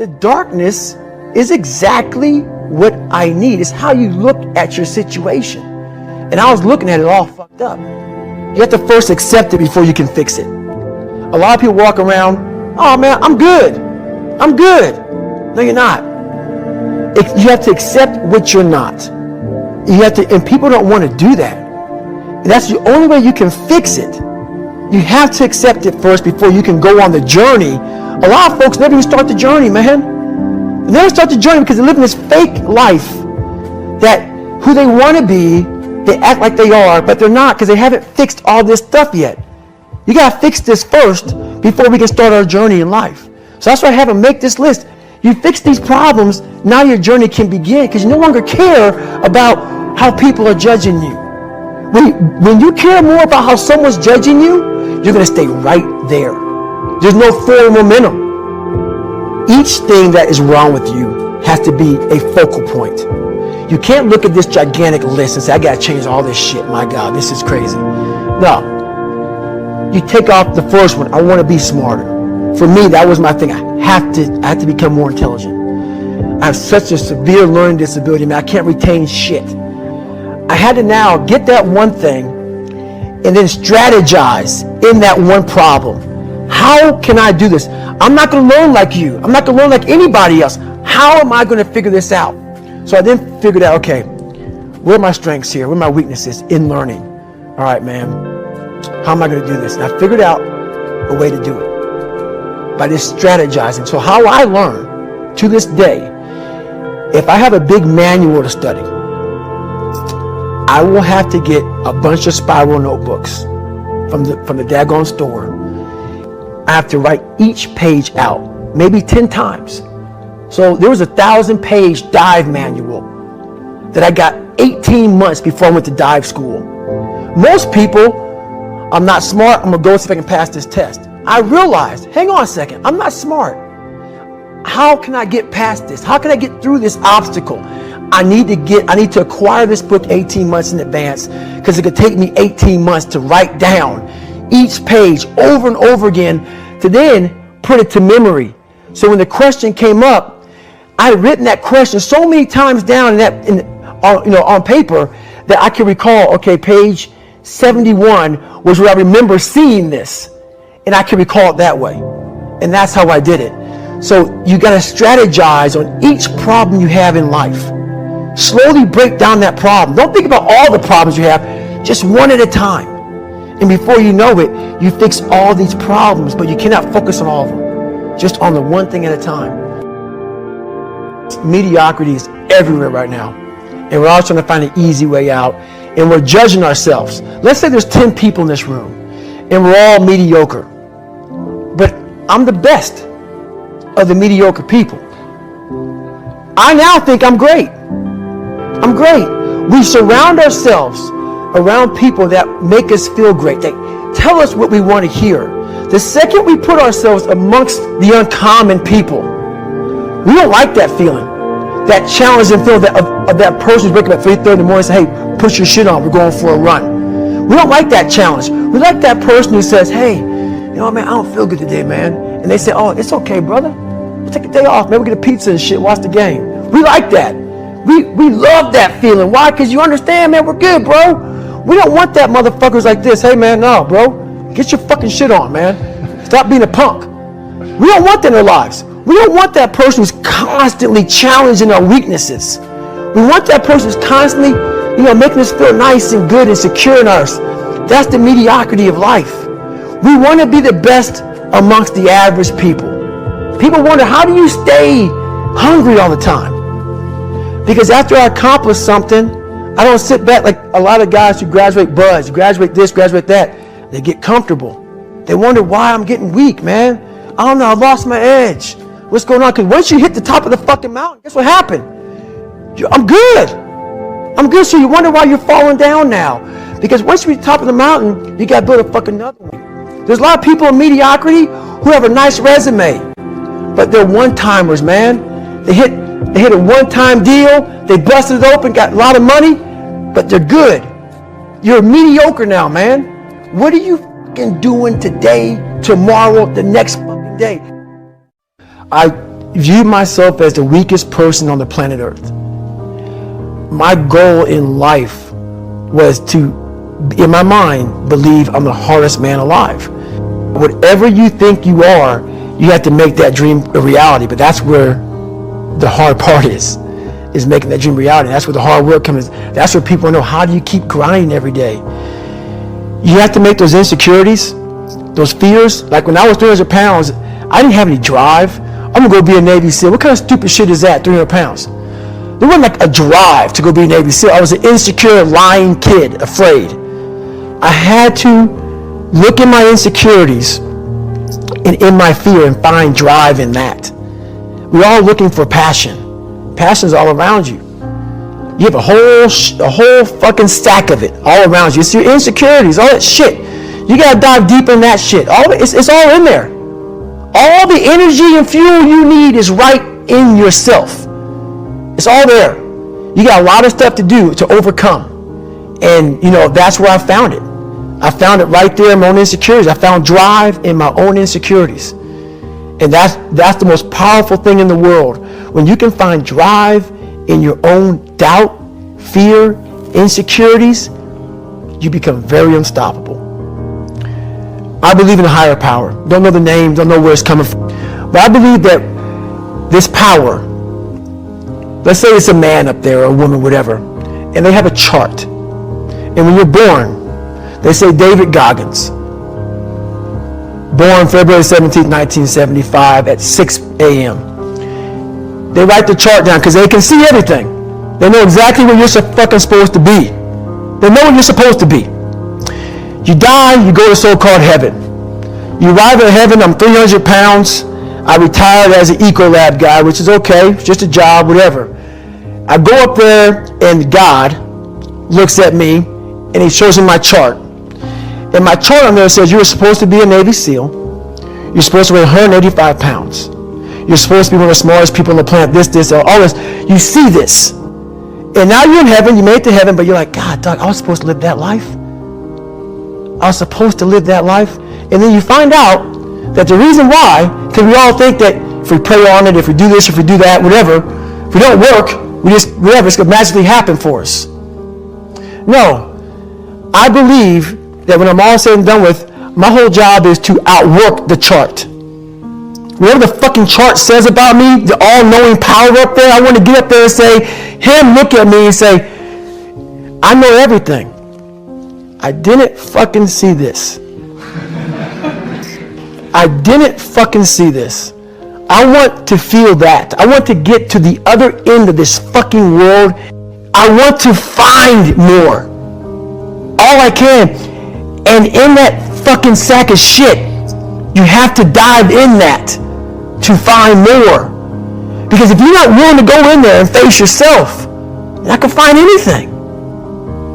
the darkness is exactly what I need. It's how you look at your situation. And I was looking at it all fucked up. You have to first accept it before you can fix it. A lot of people walk around, oh man, I'm good. I'm good. No, you're not. You have to accept what you're not. You have to, and people don't want to do that. And that's the only way you can fix it. You have to accept it first before you can go on the journey. A lot of folks never even start the journey, man. They never start the journey because they're living this fake life that who they want to be, they act like they are, but they're not because they haven't fixed all this stuff yet. You got to fix this first before we can start our journey in life. So that's why I have them make this list. You fix these problems, now your journey can begin because you no longer care about how people are judging you. When you care more about how someone's judging you, you're going to stay right there. There's no forward momentum. Each thing that is wrong with you has to be a focal point. You can't look at this gigantic list and say, I got to change all this shit. My God, this is crazy. No. You take off the first one. I want to be smarter. For me, that was my thing. I have to become more intelligent. I have such a severe learning disability, man. I can't retain shit. I had to now get that one thing and then strategize in that one problem. How can I do this? I'm not going to learn like you. I'm not going to learn like anybody else. How am I going to figure this out? So I then figured out, okay, where are my strengths here? Where are my weaknesses in learning? All right, man, how am I going to do this? And I figured out a way to do it by just strategizing. So how I learn to this day, if I have a big manual to study, I will have to get a bunch of spiral notebooks from the daggone store. I have to write each page out, maybe 10 times. So there was a 1,000-page dive manual that I got 18 months before I went to dive school. Most people, I'm not smart, I'm gonna go see if I can pass this test. I realized, hang on a second, I'm not smart. How can I get past this? How can I get through this obstacle? I need to acquire this book 18 months in advance because it could take me 18 months to write down each page over and over again to then put it to memory. So when the question came up, I had written that question so many times down on paper that I can recall, okay, page 71 was where I remember seeing this, and I can recall it that way. And that's how I did it. So you got to strategize on each problem you have in life. Slowly break down that problem. Don't think about all the problems you have, just one at a time. And before you know it, you fix all these problems, but you cannot focus on all of them. Just on the one thing at a time. Mediocrity is everywhere right now. And we're all trying to find an easy way out. And we're judging ourselves. Let's say there's 10 people in this room, and we're all mediocre. But I'm the best of the mediocre people. I now think I'm great. I'm great. We surround ourselves around people that make us feel great. They tell us what we want to hear. The second we put ourselves amongst the uncommon people, we don't like that feeling. That challenging feeling of that person who's waking up at 3:30 in the morning and say, hey, put your shit on, we're going for a run. We don't like that challenge. We like that person who says, hey, you know, man, I don't feel good today, man. And they say, oh, it's okay, brother. We'll take a day off, man. We'll get a pizza and shit, watch the game. We like that. We love that feeling. Why? Because you understand, man, we're good, bro. We don't want that motherfuckers like this. Hey, man, no, bro. Get your fucking shit on, man. Stop being a punk. We don't want that in our lives. We don't want that person who's constantly challenging our weaknesses. We want that person who's constantly, making us feel nice and good and secure in us. That's the mediocrity of life. We want to be the best amongst the average people. People wonder, how do you stay hungry all the time? Because after I accomplish something, I don't sit back like a lot of guys who graduate buds, graduate this, graduate that. They get comfortable. They wonder why I'm getting weak, man. I don't know, I lost my edge. What's going on? Because once you hit the top of the fucking mountain, guess what happened? I'm good. I'm good. So you wonder why you're falling down now. Because once you reach the top of the mountain, you got to build a fucking another one. There's a lot of people in mediocrity who have a nice resume, but they're one-timers, man. They hit a one-time deal. They busted it open, got a lot of money, but they're good. You're mediocre now, man. What are you fucking doing today, tomorrow, the next fucking day? I viewed myself as the weakest person on the planet Earth. My goal in life was to, in my mind, believe I'm the hardest man alive. Whatever you think you are, you have to make that dream a reality. But that's where the hard part is making that dream reality. That's where the hard work comes. That's where people know, how do you keep grinding every day? You have to make those insecurities, those fears. Like when I was 300 pounds, I didn't have any drive. I'm gonna go be a Navy SEAL. What kind of stupid shit is that, 300 pounds? There wasn't like a drive to go be a Navy SEAL. I was an insecure, lying kid, afraid. I had to look at my insecurities and in my fear and find drive in that. We're all looking for passion. Passion's all around you. You have a whole fucking stack of it all around you. It's your insecurities, all that shit. You gotta dive deep in that shit. All of it's all in there. All the energy and fuel you need is right in yourself. It's all there. You got a lot of stuff to do to overcome. And that's where I found it. I found it right there in my own insecurities. I found drive in my own insecurities. And that's the most powerful thing in the world. When you can find drive in your own doubt, fear, insecurities, you become very unstoppable. I believe in a higher power. Don't know the name, don't know where it's coming from. But I believe that this power, let's say it's a man up there or a woman, whatever, and they have a chart. And when you're born, they say David Goggins, born February 17, 1975 at 6 a.m. They write the chart down because they can see everything. They know exactly where you're fucking supposed to be. They know where you're supposed to be. You die, you go to so-called heaven. You arrive at heaven, I'm 300 pounds. I retired as an Ecolab guy, which is okay, it's just a job, whatever. I go up there and God looks at me and he shows me my chart. And my chart on there says you were supposed to be a Navy SEAL. You're supposed to weigh 185 pounds. You're supposed to be one of the smartest people on the planet, this, all this. You see this. And now you're in heaven, you made it to heaven, but you're like, God, Doug, I was supposed to live that life. I was supposed to live that life. And then you find out that the reason why, because we all think that if we pray on it, if we do this, if we do that, whatever, if we don't work, whatever, it's going to magically happen for us. No. I believe that when I'm all said and done with, my whole job is to outwork the chart. Whatever the fucking chart says about me, the all-knowing power up there, I want to get up there and say, him look at me and say, I know everything. I didn't fucking see this. I didn't fucking see this. I want to feel that. I want to get to the other end of this fucking world. I want to find more. All I can. And in that fucking sack of shit, you have to dive in that to find more. Because if you're not willing to go in there and face yourself, you're not going to find anything.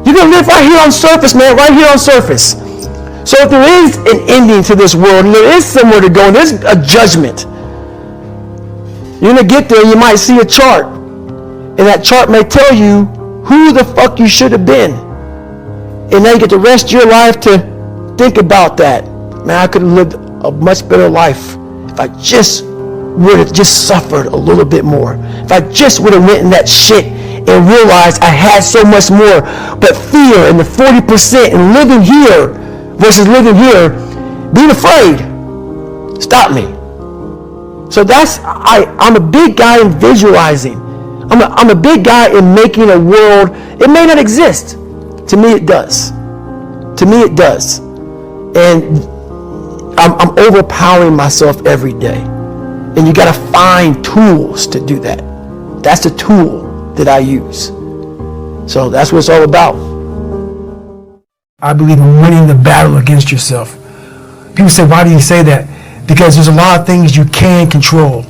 You're going to live right here on surface, man, right here on surface. So if there is an ending to this world, and there is somewhere to go, and there's a judgment, you're going to get there and you might see a chart. And that chart may tell you who the fuck you should have been. And now you get the rest of your life to think about that. Man, I could have lived a much better life if I just would have just suffered a little bit more. If I just would have went in that shit and realized I had so much more. But fear and the 40% and living here versus living here, being afraid, stopped me. So I'm a big guy in visualizing. I'm a big guy in making a world. It may not exist. To me, it does. To me, it does. And I'm overpowering myself every day. And you got to find tools to do that. That's the tool that I use. So that's what it's all about. I believe in winning the battle against yourself. People say, why do you say that? Because there's a lot of things you can control.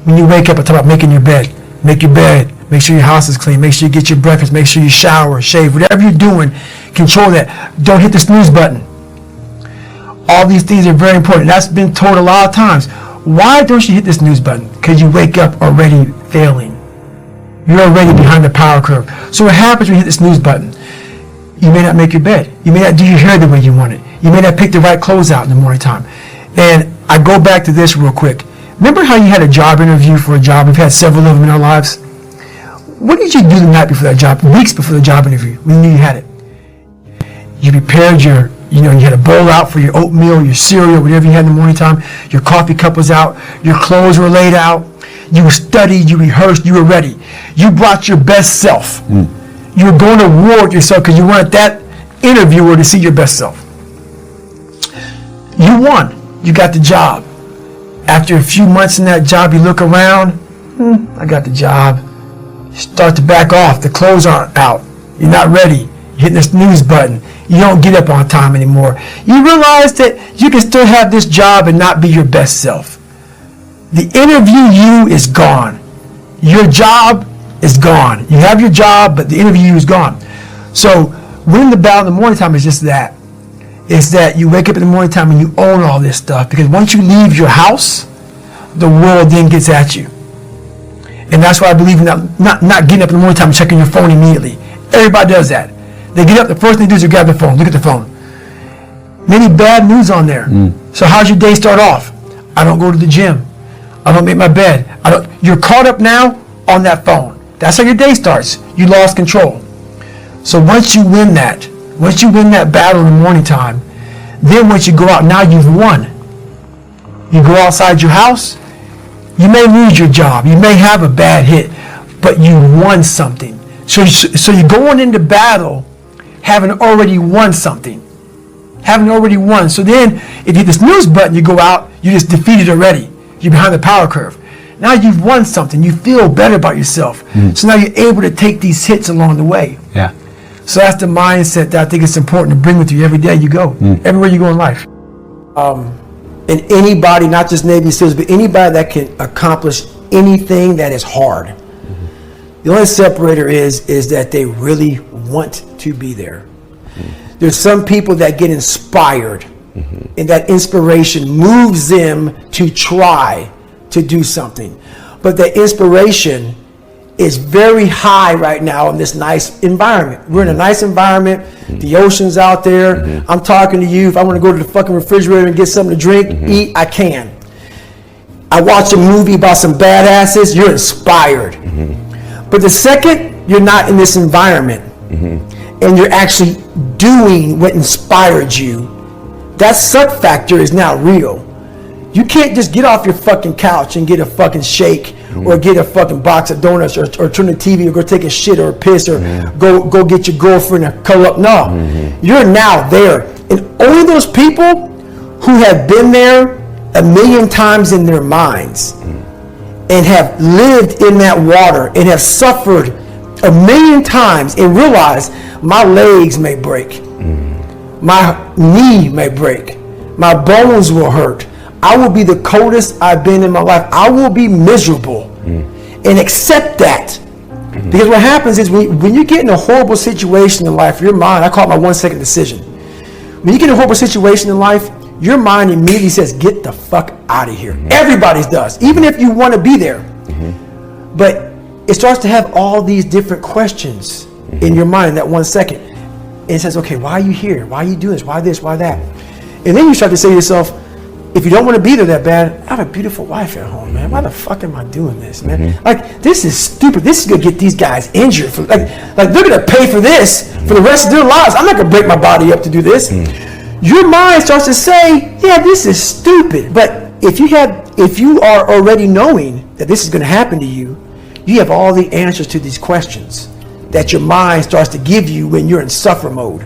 When you wake up, I talk about making your bed. Make your bed. Make sure your house is clean. Make sure you get your breakfast. Make sure you shower, shave. Whatever you're doing, control that. Don't hit the snooze button. All these things are very important. That's been told a lot of times. Why don't you hit the snooze button? Because you wake up already failing. You're already behind the power curve. So what happens when you hit the snooze button? You may not make your bed. You may not do your hair the way you want it. You may not pick the right clothes out in the morning time. And I go back to this real quick. Remember how you had a job interview for a job? We've had several of them in our lives. What did you do the night before that job, weeks before the job interview, when you knew you had it? You prepared you had a bowl out for your oatmeal, your cereal, whatever you had in the morning time. Your coffee cup was out. Your clothes were laid out. You studied, you rehearsed, you were ready. You brought your best self. You were going to war with yourself because you wanted that interviewer to see your best self. You won. You got the job. After a few months in that job, you look around. I got the job. You start to back off. The clothes aren't out. You're not ready. You're hitting the snooze button. You don't get up on time anymore. You realize that you can still have this job and not be your best self. The interview you is gone. Your job is gone. You have your job, but the interview you is gone. So winning the battle in the morning time is just that. It's that you wake up in the morning time and you own all this stuff, because once you leave your house, the world then gets at you. And that's why I believe in not getting up in the morning time and checking your phone immediately. Everybody does that. They get up, the first thing they do is grab their phone, look at the phone. Many bad news on there. So how's your day start off? I don't go to the gym. I don't make my bed. You're caught up now on that phone. That's how your day starts. You lost control. So once you win that battle in the morning time, then once you go out, now you've won. You go outside your house, you may lose your job, you may have a bad hit, but you won something. So you're going into battle having already won something. Having already won. So then, if you hit the snooze button, you go out, you just defeated already. You're behind the power curve. Now you've won something. You feel better about yourself. So now you're able to take these hits along the way. Yeah. So that's the mindset that I think it's important to bring with you every day you go, everywhere you go in life. And anybody, not just Navy SEALs, but anybody that can accomplish anything that is hard. The only separator is that they really want to be there. There's some people that get inspired, and that inspiration moves them to try to do something. But the inspiration is very high right now in this nice environment. We're in a nice environment. The ocean's out there. I'm talking to you. If I want to go to the fucking refrigerator and get something to drink, eat, I can. I watch a movie about some badasses, you're inspired. But the second you're not in this environment and you're actually doing what inspired you, that suck factor is now real. You can't just get off your fucking couch and get a fucking shake or get a fucking box of donuts or turn the TV or go take a shit or a piss or go get your girlfriend a cuddle up. No, you're now there. And only those people who have been there a million times in their minds and have lived in that water and have suffered a million times and realize my legs may break, my knee may break, my bones will hurt, I will be the coldest I've been in my life, I will be miserable, and accept that. Because what happens is when you get in a horrible situation in life, your mind, I call it my 1 second decision. When you get in a horrible situation in life, your mind immediately says, get the fuck out of here. Everybody's does, even if you want to be there. But it starts to have all these different questions in your mind in that 1 second. And it says, okay, why are you here? Why are you doing this? Why this? Why that? And then you start to say to yourself, if you don't want to be there that bad, I have a beautiful wife at home, man. Why the fuck am I doing this, man? Like, this is stupid. This is going to get these guys injured. Like they're going to pay for this for the rest of their lives. I'm not going to break my body up to do this. Your mind starts to say, yeah, this is stupid. But if you are already knowing that this is going to happen to you, you have all the answers to these questions that your mind starts to give you when you're in suffer mode.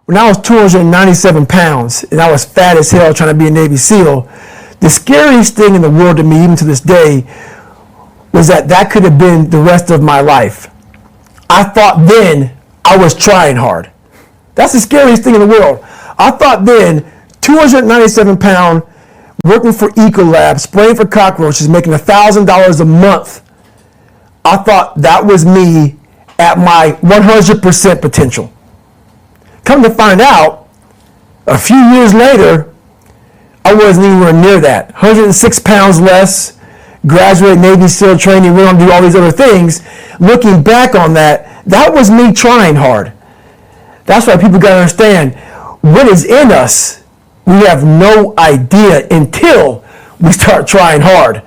When I was 297 pounds and I was fat as hell trying to be a Navy SEAL, the scariest thing in the world to me, even to this day, was that could have been the rest of my life. I thought then I was trying hard. That's the scariest thing in the world. I thought then, 297 pound, working for Ecolab, spraying for cockroaches, making $1,000 a month. I thought that was me at my 100% potential. Come to find out, a few years later, I wasn't anywhere near that. 106 pounds less, graduate Navy SEAL training, went on to do all these other things. Looking back on that, that was me trying hard. That's why people got to understand, what is in us, we have no idea until we start trying hard.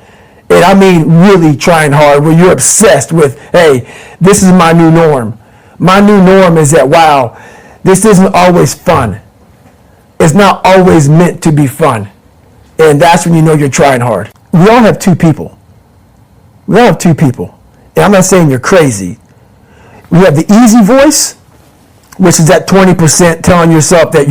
And I mean really trying hard, where you're obsessed with, hey, this is my new norm. My new norm is that, wow, this isn't always fun. It's not always meant to be fun. And that's when you know you're trying hard. We all have two people. We all have two people. And I'm not saying you're crazy. We have the easy voice, which is that 20% telling yourself that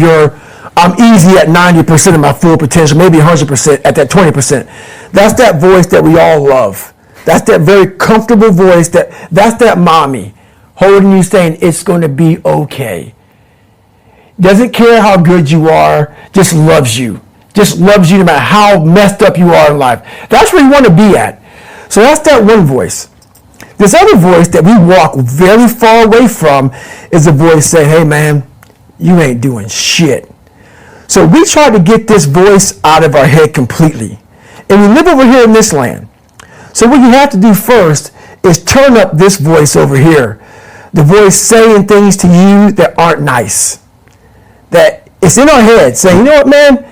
I'm easy at 90% of my full potential, maybe 100% at that 20%. That's that voice that we all love. That's that very comfortable voice, that's that mommy holding you saying it's going to be okay. Doesn't care how good you are, just loves you. Just loves you no matter how messed up you are in life. That's where you want to be at. So that's that one voice. This other voice that we walk very far away from is a voice saying, hey man, you ain't doing shit. So we try to get this voice out of our head completely. And we live over here in this land. So what you have to do first is turn up this voice over here. The voice saying things to you that aren't nice. That it's in our head saying, you know what, man,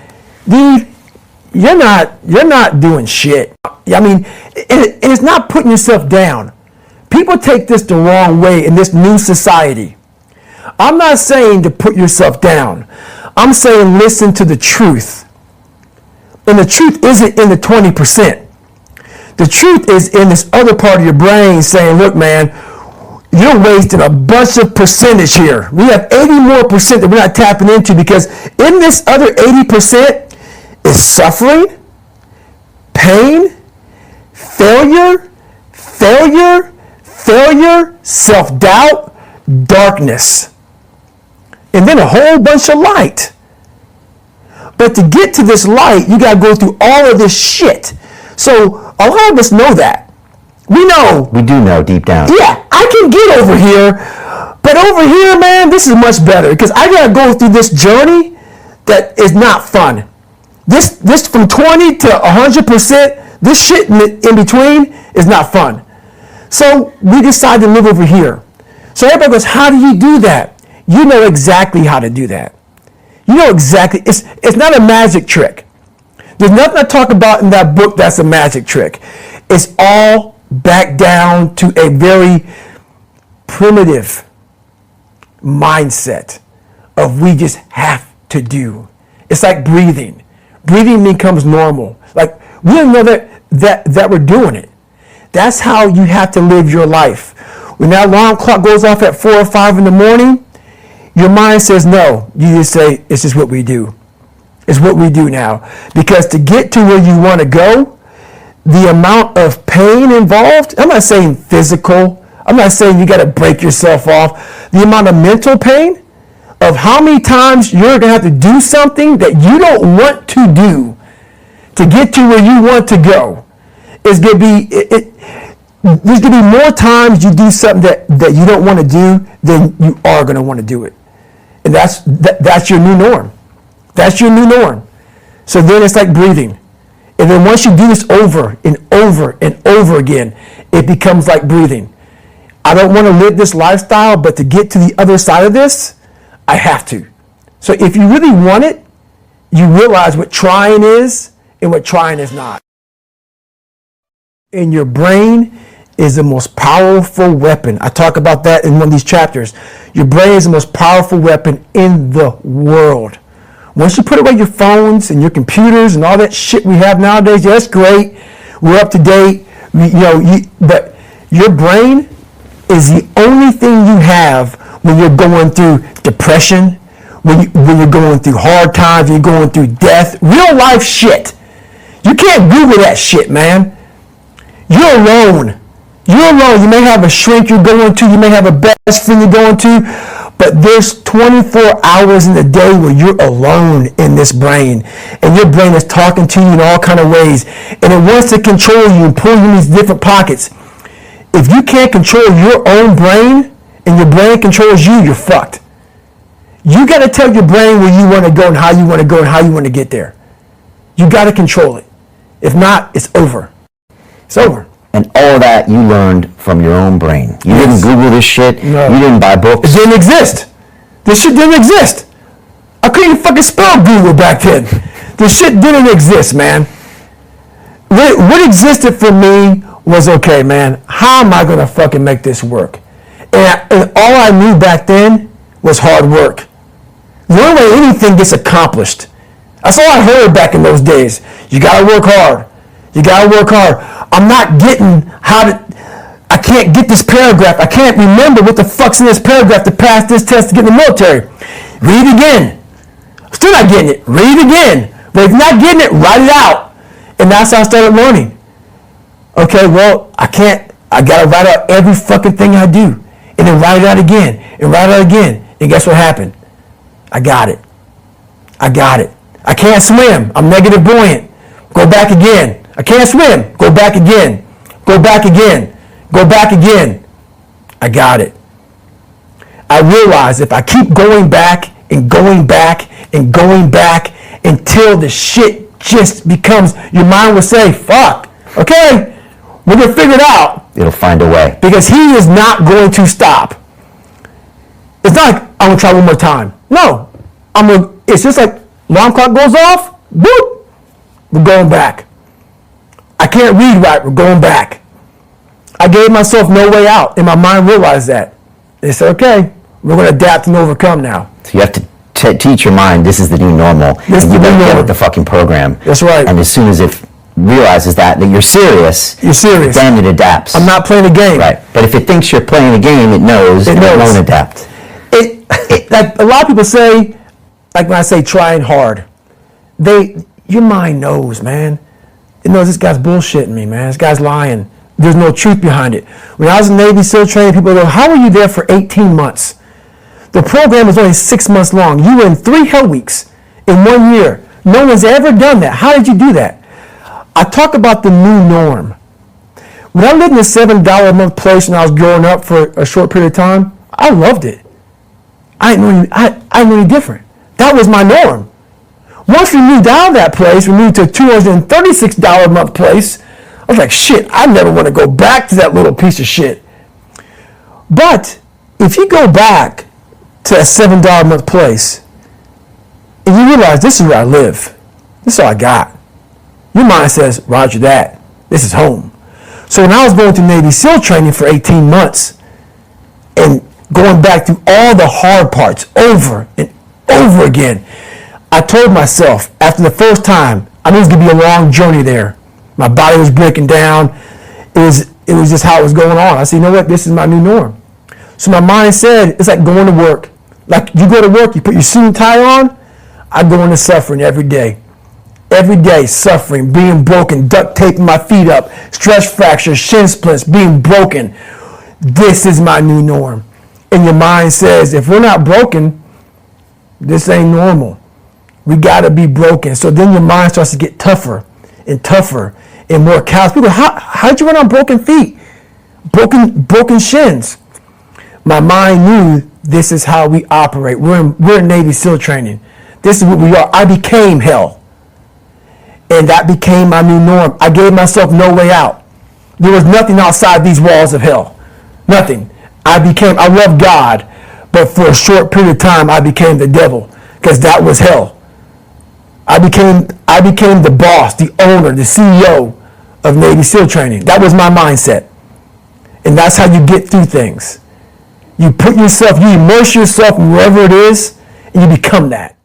you're not doing shit. I mean, it's not putting yourself down. People take this the wrong way in this new society. I'm not saying to put yourself down. I'm saying listen to the truth. And the truth isn't in the 20%. The truth is in this other part of your brain saying, look, man, you're wasting a bunch of percentage here. We have 80 more percent that we're not tapping into, because in this other 80% is suffering, pain, failure, self-doubt, darkness, and then a whole bunch of light. But to get to this light, you got to go through all of this shit. So a lot of us know that. We know. We do know deep down. Yeah, I can get over here, but over here, man, this is much better, because I got to go through this journey that is not fun. This from 20 to 100%, this shit in between is not fun. So we decide to live over here. So everybody goes, how do you do that? You know exactly how to do that. You know exactly. It's not a magic trick. There's nothing I talk about in that book that's a magic trick. It's all back down to a very primitive mindset of we just have to do. It's like breathing. Breathing becomes normal. Like we don't know that we're doing it. That's how you have to live your life. When that alarm clock goes off at 4 or 5 in the morning, your mind says no. You just say, it's just what we do. It's what we do now. Because to get to where you want to go, the amount of pain involved, I'm not saying physical, I'm not saying you got to break yourself off. The amount of mental pain of how many times you're going to have to do something that you don't want to do to get to where you want to go is going to be, there's going to be more times you do something that you don't want to do than you are going to want to do it. And that's your new norm. That's your new norm. So then it's like breathing. And then once you do this over and over and over again, it becomes like breathing. I don't want to live this lifestyle, but to get to the other side of this, I have to. So if you really want it, you realize what trying is and what trying is not. And your brain is the most powerful weapon. I talk about that in one of these chapters. Your brain is the most powerful weapon in the world. Once you put away your phones and your computers and all that shit we have nowadays, yeah, that's great. We're up to date. But your brain is the only thing you have when you're going through depression, when you're going through hard times, when you're going through death, real life shit. You can't Google that shit, man. You're alone. You're alone. You may have a shrink you're going to. You may have a best friend you're going to. But there's 24 hours in the day where you're alone in this brain. And your brain is talking to you in all kind of ways. And it wants to control you and pull you in these different pockets. If you can't control your own brain and your brain controls you, you're fucked. You got to tell your brain where you want to go and how you want to go and how you want to get there. You got to control it. If not, it's over. It's over. And all of that you learned from your own brain. You didn't Google this shit. No. You didn't buy books. It didn't exist. This shit didn't exist. I couldn't even fucking spell Google back then. This shit didn't exist, man. what existed for me was, okay, man, how am I going to fucking make this work? And all I knew back then was hard work. The only way anything gets accomplished. That's all I heard back in those days. You got to work hard. You got to work hard. I'm not getting I can't get this paragraph. I can't remember what the fuck's in this paragraph to pass this test to get in the military. Read it again. Still not getting it. Read it again. But if you're not getting it, write it out. And that's how I started learning. Okay, well, I got to write out every fucking thing I do. And then write it out again. And write it out again. And guess what happened? I got it. I got it. I can't swim. I'm negative buoyant. Go back again. I can't swim. Go back again. Go back again. Go back again. I got it. I realize if I keep going back and going back and going back until the shit just becomes, your mind will say, fuck, okay, we're going to figure it out. It'll find a way. Because he is not going to stop. It's not like I'm going to try one more time. No. It's just like alarm clock goes off, boop, we're going back. I can't read right, we're going back. I gave myself no way out, and my mind realized that. They said, okay, we're going to adapt and overcome now. So you have to teach your mind this is the new normal. This is the new normal. Get with the fucking program. That's right. And as soon as it realizes that you're serious, then it adapts. I'm not playing a game. Right. But if it thinks you're playing a game, it knows and it won't adapt. Like a lot of people say, like when I say trying hard, your mind knows, man. It knows this guy's bullshitting me, man. This guy's lying. There's no truth behind it. When I was in Navy SEAL training, people go, how were you there for 18 months? The program was only 6 months long. You were in 3 hell weeks in 1 year. No one's ever done that. How did you do that? I talk about the new norm. When I lived in a $7 a month place when I was growing up for a short period of time, I loved it. I didn't know any different. That was my norm. Once we moved out of that place, we moved to a $236 a month place. I was like, shit, I never want to go back to that little piece of shit. But if you go back to a $7 a month place and you realize this is where I live, this is all I got, your mind says, roger that, this is home. So when I was going through Navy SEAL training for 18 months and going back through all the hard parts over and over again, I told myself after the first time, I knew it was going to be a long journey there. My body was breaking down. It was just how it was going on. I said, you know what? This is my new norm. So my mind said, it's like going to work. Like you go to work, you put your suit and tie on. I go into suffering every day. Every day, suffering, being broken, duct taping my feet up, stress fractures, shin splints, being broken. This is my new norm. And your mind says, if we're not broken, this ain't normal. We got to be broken. So then your mind starts to get tougher and tougher and more callous. People, how'd you run on broken feet? Broken shins. My mind knew this is how we operate. We're in Navy SEAL training. This is what we are. I became hell. And that became my new norm. I gave myself no way out. There was nothing outside these walls of hell. Nothing. I love God, but for a short period of time, I became the devil because that was hell. I became the boss, the owner, the CEO of Navy SEAL training. That was my mindset. And that's how you get through things. You immerse yourself wherever it is, and you become that.